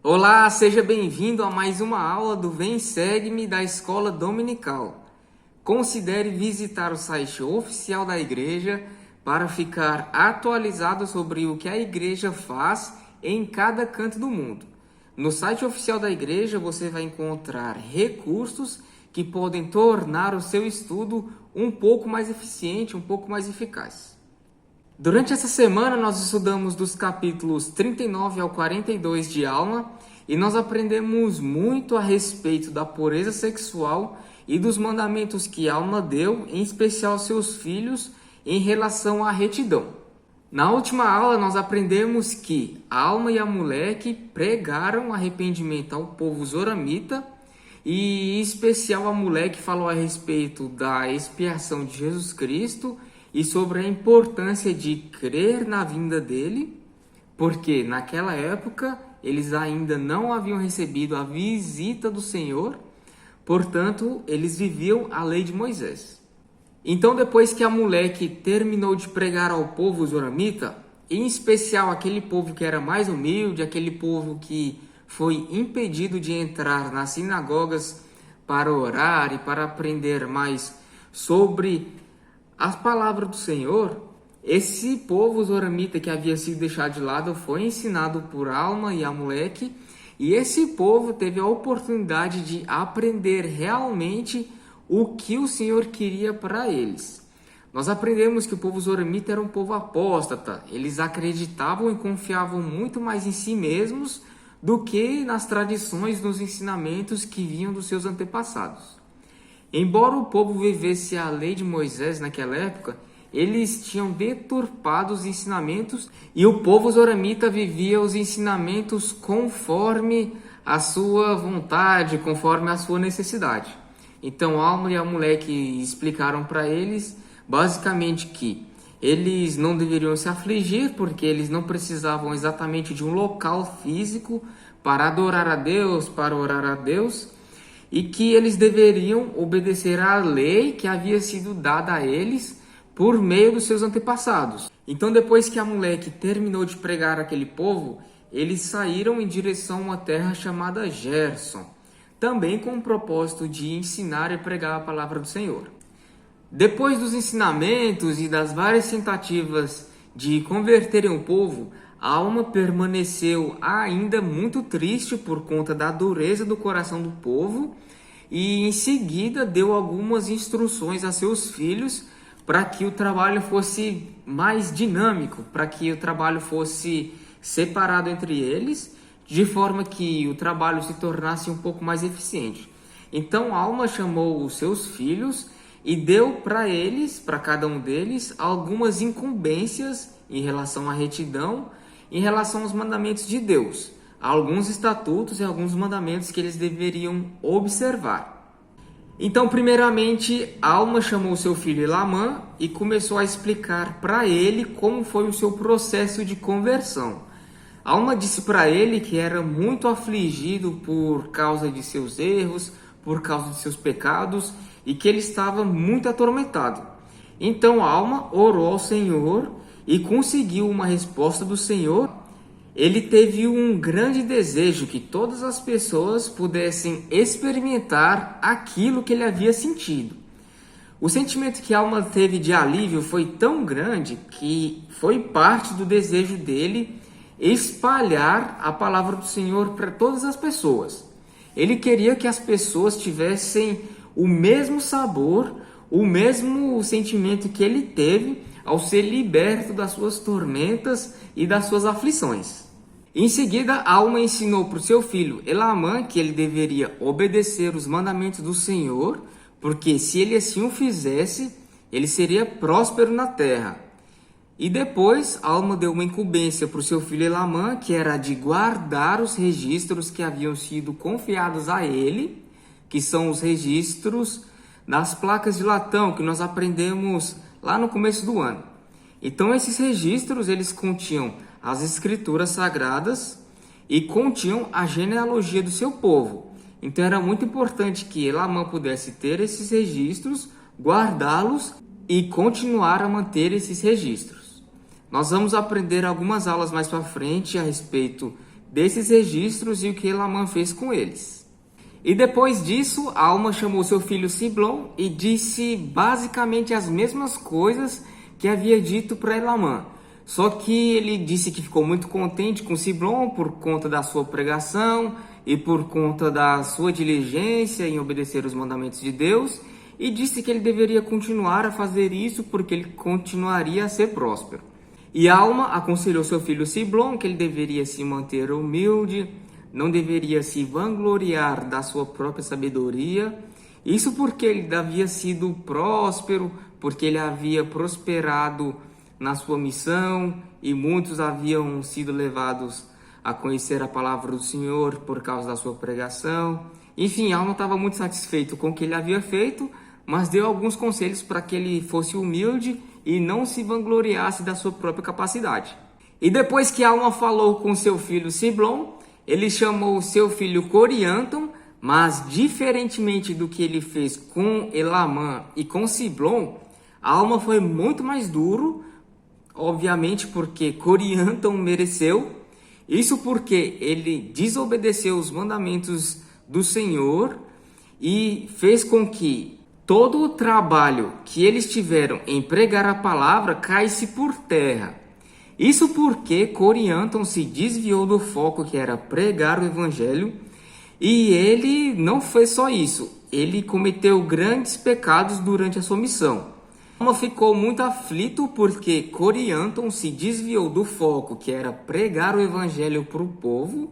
Olá, seja bem-vindo a mais uma aula do Vem Segue-me da Escola Dominical. Considere visitar o site oficial da igreja para ficar atualizado sobre o que a igreja faz em cada canto do mundo. No site oficial da igreja você vai encontrar recursos que podem tornar o seu estudo um pouco mais eficiente, um pouco mais eficaz. Durante essa semana nós estudamos dos capítulos 39 ao 42 de Alma e nós aprendemos muito a respeito da pureza sexual e dos mandamentos que Alma deu, em especial aos seus filhos, em relação à retidão. Na última aula nós aprendemos que Alma e Amuleque pregaram arrependimento ao povo zoramita e em especial Amuleque falou a respeito da expiação de Jesus Cristo e sobre a importância de crer na vinda dele, porque naquela época eles ainda não haviam recebido a visita do Senhor, portanto eles viviam a lei de Moisés. Então depois que Amuleque terminou de pregar ao povo zoramita, em especial aquele povo que era mais humilde, aquele povo que foi impedido de entrar nas sinagogas para orar e para aprender mais sobre as palavras do Senhor, esse povo zoramita que havia sido deixado de lado foi ensinado por Alma e Amuleque, e esse povo teve a oportunidade de aprender realmente o que o Senhor queria para eles. Nós aprendemos que o povo zoramita era um povo apóstata, eles acreditavam e confiavam muito mais em si mesmos do que nas tradições, nos ensinamentos que vinham dos seus antepassados. Embora o povo vivesse a lei de Moisés naquela época, eles tinham deturpado os ensinamentos e o povo zoramita vivia os ensinamentos conforme a sua vontade, conforme a sua necessidade. Então Alma e Amuleque explicaram para eles basicamente que eles não deveriam se afligir porque eles não precisavam exatamente de um local físico para adorar a Deus, para orar a Deus, e que eles deveriam obedecer à lei que havia sido dada a eles por meio dos seus antepassados. Então, depois que Amuleque terminou de pregar aquele povo, eles saíram em direção a uma terra chamada Gerson, também com o propósito de ensinar e pregar a palavra do Senhor. Depois dos ensinamentos e das várias tentativas de converterem o povo, Alma permaneceu ainda muito triste por conta da dureza do coração do povo e em seguida deu algumas instruções a seus filhos para que o trabalho fosse mais dinâmico, para que o trabalho fosse separado entre eles, de forma que o trabalho se tornasse um pouco mais eficiente. Então Alma chamou os seus filhos e deu para eles, para cada um deles, algumas incumbências em relação à retidão, em relação aos mandamentos de Deus, alguns estatutos e alguns mandamentos que eles deveriam observar. Então, primeiramente, Alma chamou seu filho Elamã e começou a explicar para ele como foi o seu processo de conversão. Alma disse para ele que era muito afligido por causa de seus erros, por causa de seus pecados e que ele estava muito atormentado. Então, Alma orou ao Senhor e conseguiu uma resposta do Senhor. Ele teve um grande desejo que todas as pessoas pudessem experimentar aquilo que ele havia sentido. O sentimento que Alma teve de alívio foi tão grande que foi parte do desejo dele espalhar a palavra do Senhor para todas as pessoas. Ele queria que as pessoas tivessem o mesmo sabor, o mesmo sentimento que ele teve ao ser liberto das suas tormentas e das suas aflições. Em seguida, Alma ensinou para o seu filho Elamã que ele deveria obedecer os mandamentos do Senhor, porque se ele assim o fizesse, ele seria próspero na terra. E depois, Alma deu uma incumbência para o seu filho Elamã, que era de guardar os registros que haviam sido confiados a ele, que são os registros das placas de latão que nós aprendemos lá no começo do ano. Então esses registros eles continham as escrituras sagradas e continham a genealogia do seu povo. Então era muito importante que Elamã pudesse ter esses registros, guardá-los e continuar a manter esses registros. Nós vamos aprender algumas aulas mais para frente a respeito desses registros e o que Elamã fez com eles. E depois disso, Alma chamou seu filho Siblom e disse basicamente as mesmas coisas que havia dito para Elamã. Só que ele disse que ficou muito contente com Siblom por conta da sua pregação e por conta da sua diligência em obedecer os mandamentos de Deus, e disse que ele deveria continuar a fazer isso porque ele continuaria a ser próspero. E Alma aconselhou seu filho Siblom que ele deveria se manter humilde, não deveria se vangloriar da sua própria sabedoria, isso porque ele havia sido próspero, porque ele havia prosperado na sua missão e muitos haviam sido levados a conhecer a palavra do Senhor por causa da sua pregação. Enfim, Alma estava muito satisfeito com o que ele havia feito, mas deu alguns conselhos para que ele fosse humilde e não se vangloriasse da sua própria capacidade. E depois que Alma falou com seu filho Siblom, ele chamou seu filho Corianton, mas diferentemente do que ele fez com Elamã e com Siblom, Alma foi muito mais duro, obviamente porque Corianton mereceu, isso porque ele desobedeceu os mandamentos do Senhor e fez com que todo o trabalho que eles tiveram em pregar a palavra caísse por terra. Isso porque Corianton se desviou do foco que era pregar o evangelho, e ele não fez só isso, ele cometeu grandes pecados durante a sua missão. Alma ficou muito aflito porque Corianton se desviou do foco que era pregar o evangelho para o povo,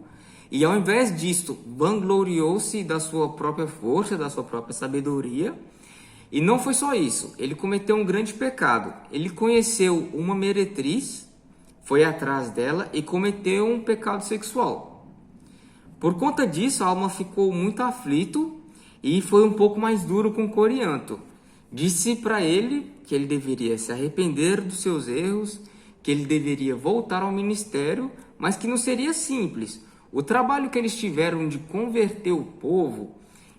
e ao invés disso vangloriou-se da sua própria força, da sua própria sabedoria. E não foi só isso, ele cometeu um grande pecado. Ele conheceu uma meretriz, foi atrás dela e cometeu um pecado sexual. Por conta disso, Alma ficou muito aflito e foi um pouco mais duro com Corianton. Disse para ele que ele deveria se arrepender dos seus erros, que ele deveria voltar ao ministério, mas que não seria simples. O trabalho que eles tiveram de converter o povo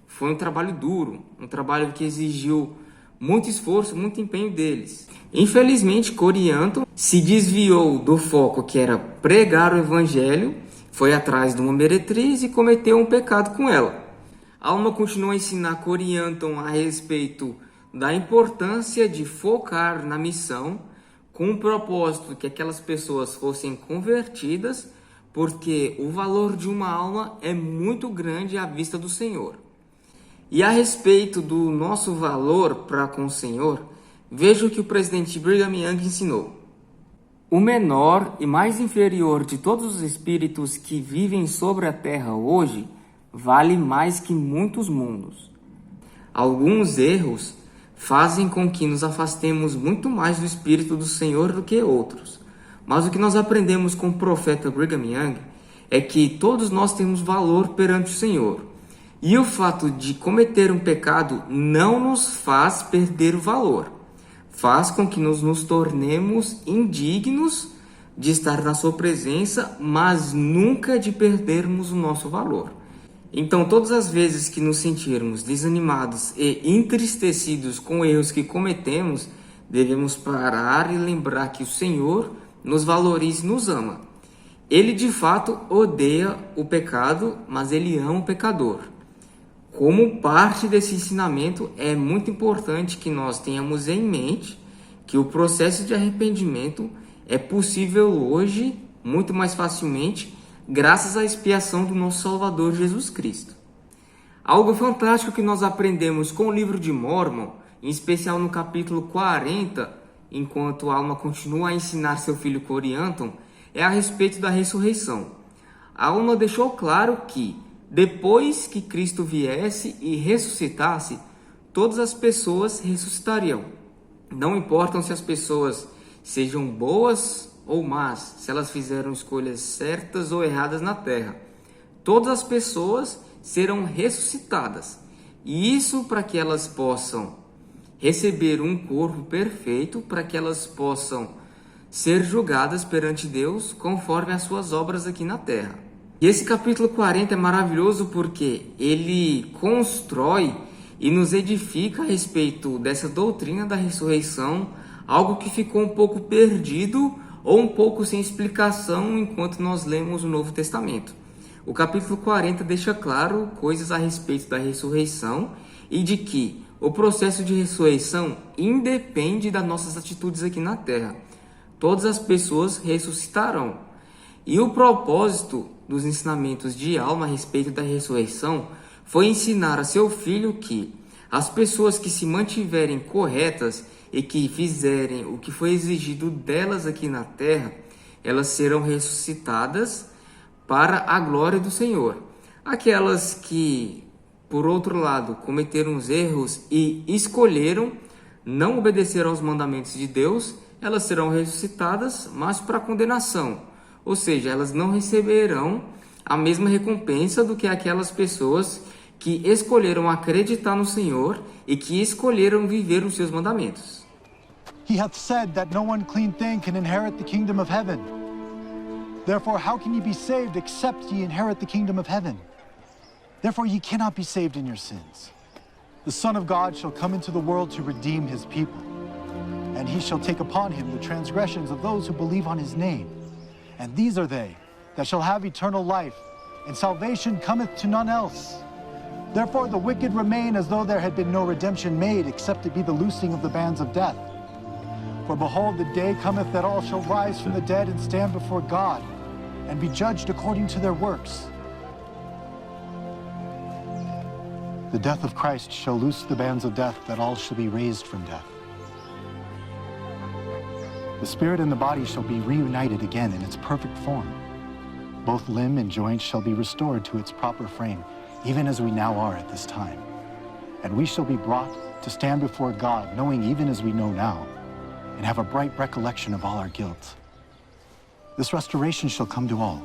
foi um trabalho duro, um trabalho que exigiu muito esforço, muito empenho deles. Infelizmente, Corianton se desviou do foco que era pregar o evangelho, foi atrás de uma meretriz e cometeu um pecado com ela. Alma continuou a ensinar Corianton a respeito da importância de focar na missão, com o propósito que aquelas pessoas fossem convertidas, porque o valor de uma alma é muito grande à vista do Senhor. E a respeito do nosso valor para com o Senhor, veja o que o presidente Brigham Young ensinou. O menor e mais inferior de todos os espíritos que vivem sobre a terra hoje vale mais que muitos mundos. Alguns erros fazem com que nos afastemos muito mais do Espírito do Senhor do que outros. Mas o que nós aprendemos com o profeta Brigham Young é que todos nós temos valor perante o Senhor. E o fato de cometer um pecado não nos faz perder o valor. Faz com que nos tornemos indignos de estar na sua presença, mas nunca de perdermos o nosso valor. Então, todas as vezes que nos sentirmos desanimados e entristecidos com erros que cometemos, devemos parar e lembrar que o Senhor nos valoriza e nos ama. Ele de fato odeia o pecado, mas ele ama o pecador. Como parte desse ensinamento, é muito importante que nós tenhamos em mente que o processo de arrependimento é possível hoje, muito mais facilmente, graças à expiação do nosso Salvador Jesus Cristo. Algo fantástico que nós aprendemos com o livro de Mormon, em especial no capítulo 40, enquanto Alma continua a ensinar seu filho Corianton, é a respeito da ressurreição. Alma deixou claro que, depois que Cristo viesse e ressuscitasse, todas as pessoas ressuscitariam. Não importam se as pessoas sejam boas ou más, se elas fizeram escolhas certas ou erradas na terra. Todas as pessoas serão ressuscitadas. E isso para que elas possam receber um corpo perfeito, para que elas possam ser julgadas perante Deus conforme as suas obras aqui na terra. E esse capítulo 40 é maravilhoso porque ele constrói e nos edifica a respeito dessa doutrina da ressurreição, algo que ficou um pouco perdido ou um pouco sem explicação enquanto nós lemos o Novo Testamento. O capítulo 40 deixa claro coisas a respeito da ressurreição e de que o processo de ressurreição independe das nossas atitudes aqui na terra. Todas as pessoas ressuscitarão. E o propósito dos ensinamentos de Alma a respeito da ressurreição foi ensinar a seu filho que as pessoas que se mantiverem corretas e que fizerem o que foi exigido delas aqui na terra, elas serão ressuscitadas para a glória do Senhor. Aquelas que, por outro lado, cometeram os erros e escolheram não obedecer aos mandamentos de Deus, elas serão ressuscitadas, mas para condenação. Ou seja, elas não receberão a mesma recompensa do que aquelas pessoas que escolheram acreditar no Senhor e que escolheram viver os seus mandamentos. He hath said that no unclean thing can inherit the kingdom of heaven. Therefore, how can ye be saved except ye inherit the kingdom of heaven? Therefore, ye cannot be saved in your sins. The Son of God shall come into the world to redeem his people, and he shall take upon him the transgressions of those who believe on his name. And these are they that shall have eternal life, and salvation cometh to none else. Therefore the wicked remain as though there had been no redemption made, except it be the loosing of the bands of death. For behold, the day cometh that all shall rise from the dead and stand before God, and be judged according to their works. The death of Christ shall loose the bands of death, that all shall be raised from death. The spirit and the body shall be reunited again in its perfect form. Both limb and joint shall be restored to its proper frame, even as we now are at this time. And we shall be brought to stand before God, knowing even as we know now, and have a bright recollection of all our guilt. This restoration shall come to all,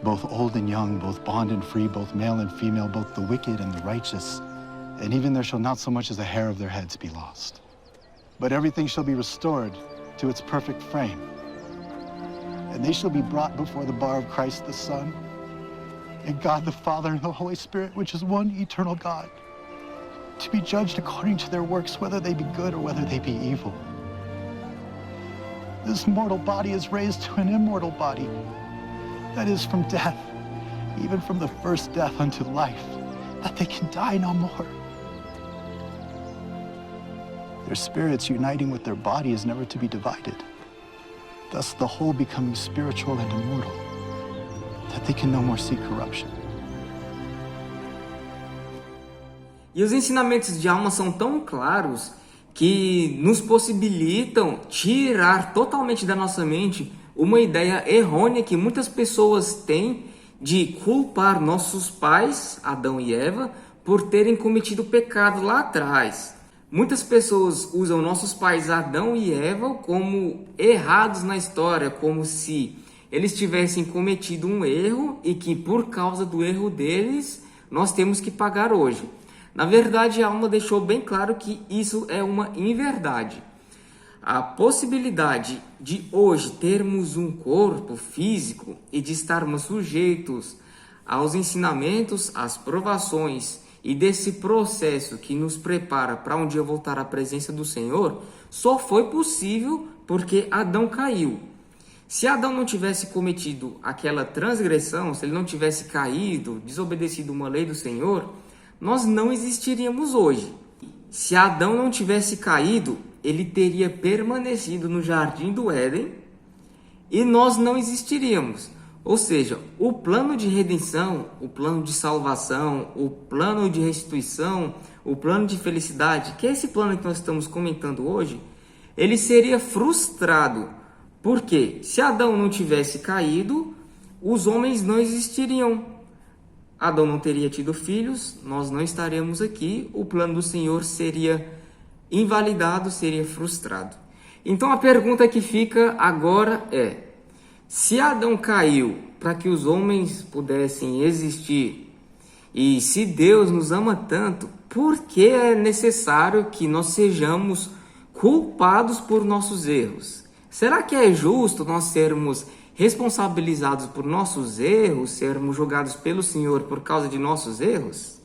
both old and young, both bond and free, both male and female, both the wicked and the righteous, and even there shall not so much as a hair of their heads be lost. But everything shall be restored to its perfect frame. And they shall be brought before the bar of Christ the Son, and God the Father and the Holy Spirit, which is one eternal God, to be judged according to their works, whether they be good or whether they be evil. This mortal body is raised to an immortal body, that is from death, even from the first death unto life, that they can die no more. Their spirits uniting with their body is never to be divided, thus the whole becoming spiritual and immortal, that they can no more see corruption. E os ensinamentos de Alma são tão claros que nos possibilitam tirar totalmente da nossa mente uma ideia errônea que muitas pessoas têm de culpar nossos pais, Adão e Eva, por terem cometido pecado lá atrás. Muitas pessoas usam nossos pais Adão e Eva como errados na história, como se eles tivessem cometido um erro e que por causa do erro deles nós temos que pagar hoje. Na verdade, a Alma deixou bem claro que isso é uma inverdade. A possibilidade de hoje termos um corpo físico e de estarmos sujeitos aos ensinamentos, às provações e desse processo que nos prepara para um dia voltar à presença do Senhor, só foi possível porque Adão caiu. Se Adão não tivesse cometido aquela transgressão, se ele não tivesse caído, desobedecido uma lei do Senhor, nós não existiríamos hoje. Se Adão não tivesse caído, ele teria permanecido no jardim do Éden e nós não existiríamos. Ou seja, o plano de redenção, o plano de salvação, o plano de restituição, o plano de felicidade, que é esse plano que nós estamos comentando hoje, ele seria frustrado. Porque se Adão não tivesse caído, os homens não existiriam. Adão não teria tido filhos, nós não estaríamos aqui, o plano do Senhor seria invalidado, seria frustrado. Então a pergunta que fica agora é: se Adão caiu para que os homens pudessem existir, e se Deus nos ama tanto, por que é necessário que nós sejamos culpados por nossos erros? Será que é justo nós sermos responsabilizados por nossos erros, sermos julgados pelo Senhor por causa de nossos erros?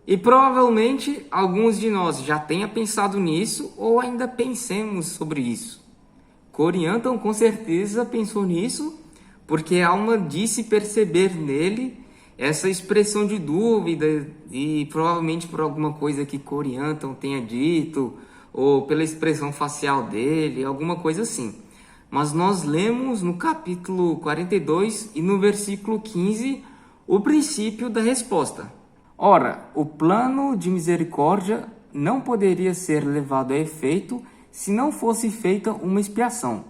E provavelmente alguns de nós já tenham pensado nisso ou ainda pensemos sobre isso. Corianton com certeza pensou nisso, porque a alma disse perceber nele essa expressão de dúvida e provavelmente por alguma coisa que Corianton tenha dito ou pela expressão facial dele, alguma coisa assim. Mas nós lemos no capítulo 42 e no versículo 15 o princípio da resposta. Ora, o plano de misericórdia não poderia ser levado a efeito se não fosse feita uma expiação.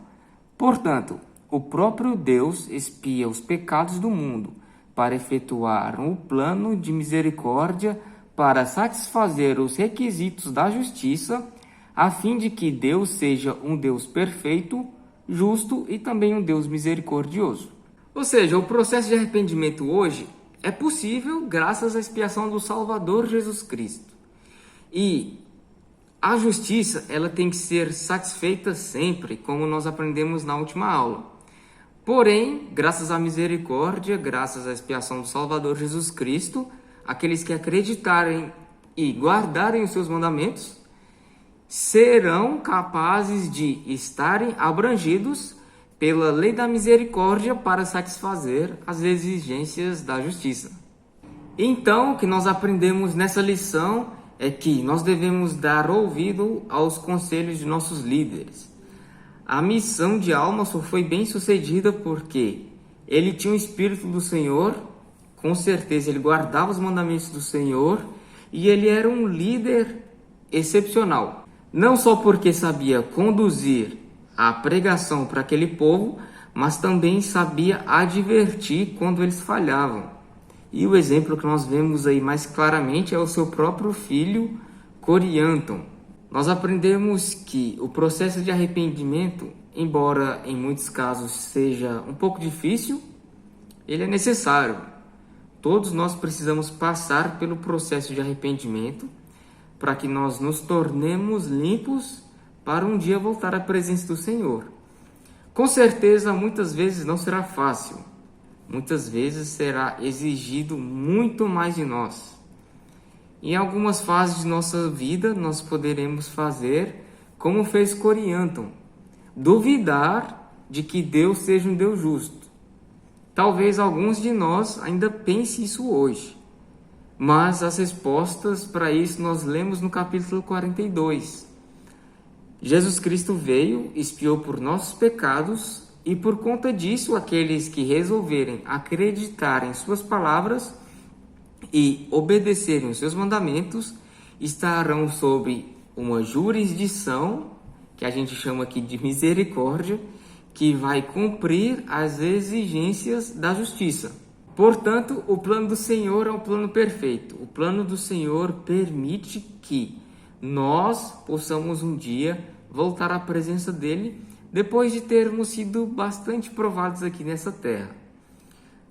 Portanto, o próprio Deus expia os pecados do mundo para efetuar um plano de misericórdia para satisfazer os requisitos da justiça, a fim de que Deus seja um Deus perfeito, justo e também um Deus misericordioso. Ou seja, o processo de arrependimento hoje é possível graças à expiação do Salvador Jesus Cristo. E a justiça, ela tem que ser satisfeita sempre, como nós aprendemos na última aula. Porém, graças à misericórdia, graças à expiação do Salvador Jesus Cristo, aqueles que acreditarem e guardarem os seus mandamentos serão capazes de estarem abrangidos pela lei da misericórdia para satisfazer as exigências da justiça. Então, o que nós aprendemos nessa lição é que nós devemos dar ouvido aos conselhos de nossos líderes. A missão de Alma só foi bem sucedida porque ele tinha o Espírito do Senhor, com certeza ele guardava os mandamentos do Senhor e ele era um líder excepcional. Não só porque sabia conduzir a pregação para aquele povo, mas também sabia advertir quando eles falhavam. E o exemplo que nós vemos aí mais claramente é o seu próprio filho, Corianton. Nós aprendemos que o processo de arrependimento, embora em muitos casos seja um pouco difícil, ele é necessário. Todos nós precisamos passar pelo processo de arrependimento para que nós nos tornemos limpos para um dia voltar à presença do Senhor. Com certeza, muitas vezes não será fácil. Muitas vezes será exigido muito mais de nós. Em algumas fases de nossa vida, nós poderemos fazer como fez Corianton, duvidar de que Deus seja um Deus justo. Talvez alguns de nós ainda pensem isso hoje, mas as respostas para isso nós lemos no capítulo 42. Jesus Cristo veio, expiou por nossos pecados e por conta disso aqueles que resolverem acreditar em suas palavras e obedecerem os seus mandamentos estarão sob uma jurisdição, que a gente chama aqui de misericórdia, que vai cumprir as exigências da justiça. Portanto, o plano do Senhor é um plano perfeito. O plano do Senhor permite que nós possamos um dia voltar à presença dele depois de termos sido bastante provados aqui nessa terra.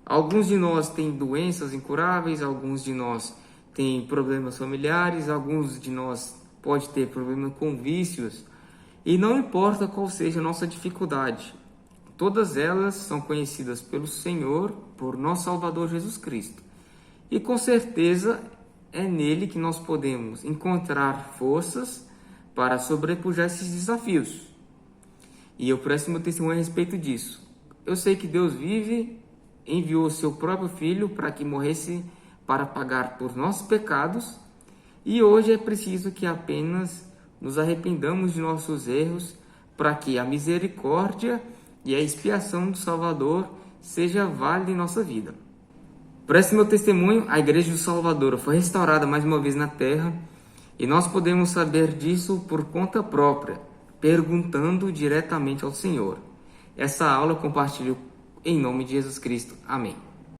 Alguns de nós têm doenças incuráveis, alguns de nós têm problemas familiares, alguns de nós podem ter problemas com vícios, e não importa qual seja a nossa dificuldade, todas elas são conhecidas pelo Senhor, por nosso Salvador Jesus Cristo. E com certeza é nele que nós podemos encontrar forças para sobrepujar esses desafios. E eu presto meu testemunho a respeito disso. Eu sei que Deus vive, enviou o seu próprio Filho para que morresse para pagar por nossos pecados, e hoje é preciso que apenas nos arrependamos de nossos erros para que a misericórdia e a expiação do Salvador seja válida em nossa vida. Preste meu testemunho, a Igreja do Salvador foi restaurada mais uma vez na terra e nós podemos saber disso por conta própria, perguntando diretamente ao Senhor. Essa aula eu compartilho em nome de Jesus Cristo. Amém.